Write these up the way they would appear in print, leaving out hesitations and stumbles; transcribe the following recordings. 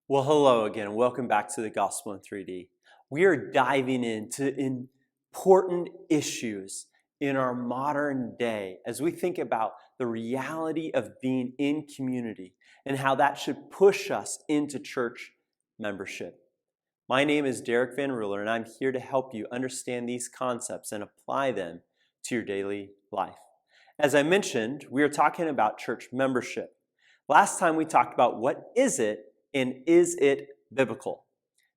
Well, hello again. Welcome back to the Gospel in 3D. We are diving into important issues in our modern day as we think about the reality of being in community and how that should push us into church membership. My name is Derek Van Ruler, and I'm here to help you understand these concepts and apply them to your daily life. As I mentioned, we are talking about church membership. Last time we talked about what is it and is it biblical?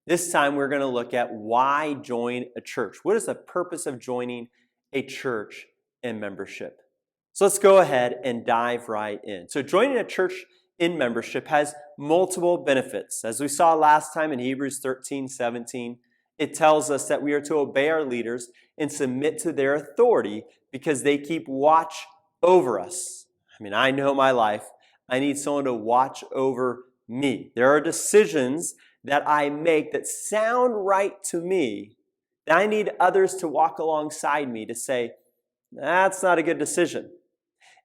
This time we're going to look at why join a church. What is the purpose of joining a church in membership? So let's go ahead and dive right in. So joining a church in membership has multiple benefits. As we saw last time in Hebrews 13:17, it tells us that we are to obey our leaders and submit to their authority because they keep watch over us. I know my life. I need someone to watch over me. There are decisions that I make that sound right to me, that I need others to walk alongside me to say, that's not a good decision.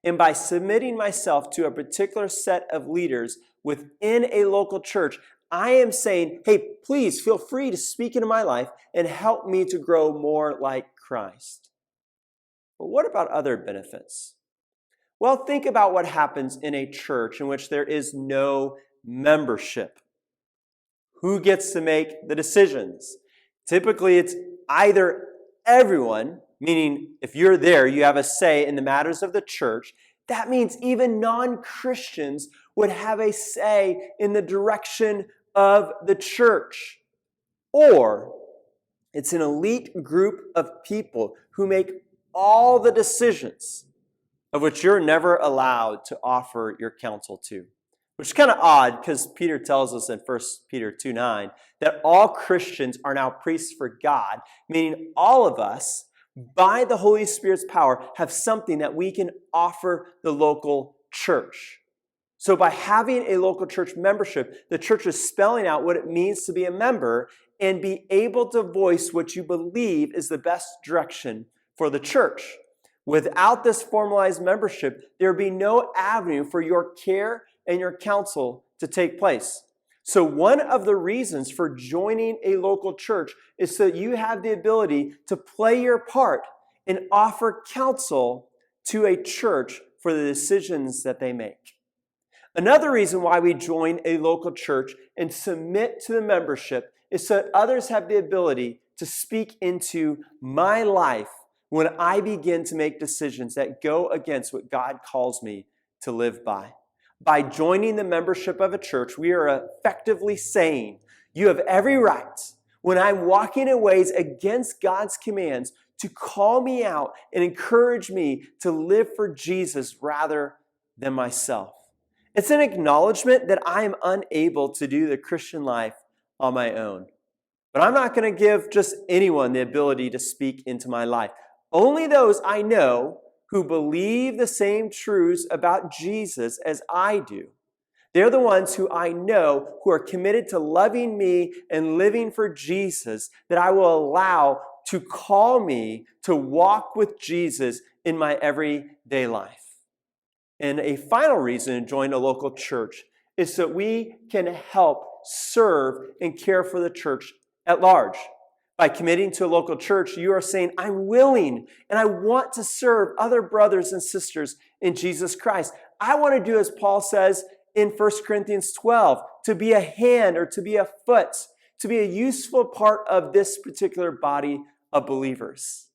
And by submitting myself to a particular set of leaders within a local church, I am saying, hey, please feel free to speak into my life and help me to grow more like Christ. But what about other benefits? Well, think about what happens in a church in which there is no membership. Who gets to make the decisions? Typically, it's either everyone, meaning if you're there, you have a say in the matters of the church. That means even non-Christians would have a say in the direction of the church. Or it's an elite group of people who make all the decisions of which you're never allowed to offer your counsel to. Which is kind of odd because Peter tells us in 1 Peter 2:9 that all Christians are now priests for God, meaning all of us, by the Holy Spirit's power, have something that we can offer the local church. So by having a local church membership, the church is spelling out what it means to be a member and be able to voice what you believe is the best direction for the church. Without this formalized membership, there would be no avenue for your care and your counsel to take place. So one of the reasons for joining a local church is so you have the ability to play your part and offer counsel to a church for the decisions that they make. Another reason why we join a local church and submit to the membership is so that others have the ability to speak into my life when I begin to make decisions that go against what God calls me to live by. By joining the membership of a church, we are effectively saying, you have every right, when I'm walking in ways against God's commands, to call me out and encourage me to live for Jesus rather than myself. It's an acknowledgement that I am unable to do the Christian life on my own. But I'm not going to give just anyone the ability to speak into my life. Only those I know who believe the same truths about Jesus as I do. They're the ones who I know who are committed to loving me and living for Jesus that I will allow to call me to walk with Jesus in my everyday life. And a final reason to join a local church is so we can help serve and care for the church at large. By committing to a local church, you are saying, I'm willing and I want to serve other brothers and sisters in Jesus Christ. I want to do as Paul says in 1 Corinthians 12, to be a hand or to be a foot, to be a useful part of this particular body of believers.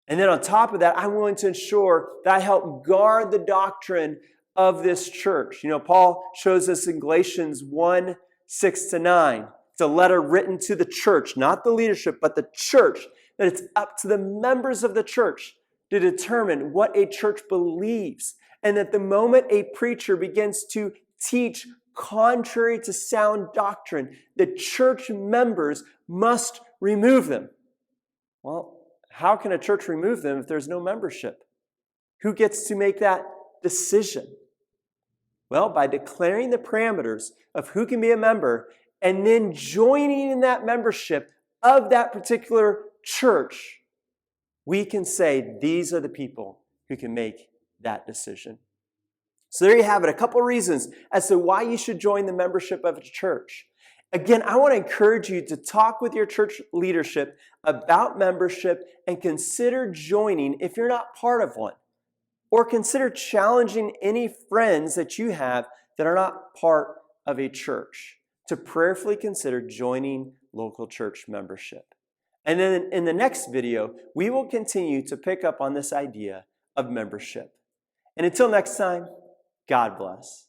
And then on top of that, I'm willing to ensure that I help guard the doctrine of this church. Paul shows us in Galatians 1:6-9. It's a letter written to the church, not the leadership, but the church, that it's up to the members of the church to determine what a church believes. And that the moment a preacher begins to teach contrary to sound doctrine, the church members must remove them. Well, how can a church remove them if there's no membership? Who gets to make that decision? Well, by declaring the parameters of who can be a member and then joining in that membership of that particular church, we can say these are the people who can make that decision. So there you have it, a couple reasons as to why you should join the membership of a church. Again, I want to encourage you to talk with your church leadership about membership and consider joining if you're not part of one. Or consider challenging any friends that you have that are not part of a church to prayerfully consider joining local church membership. And then in the next video, we will continue to pick up on this idea of membership. And until next time, God bless.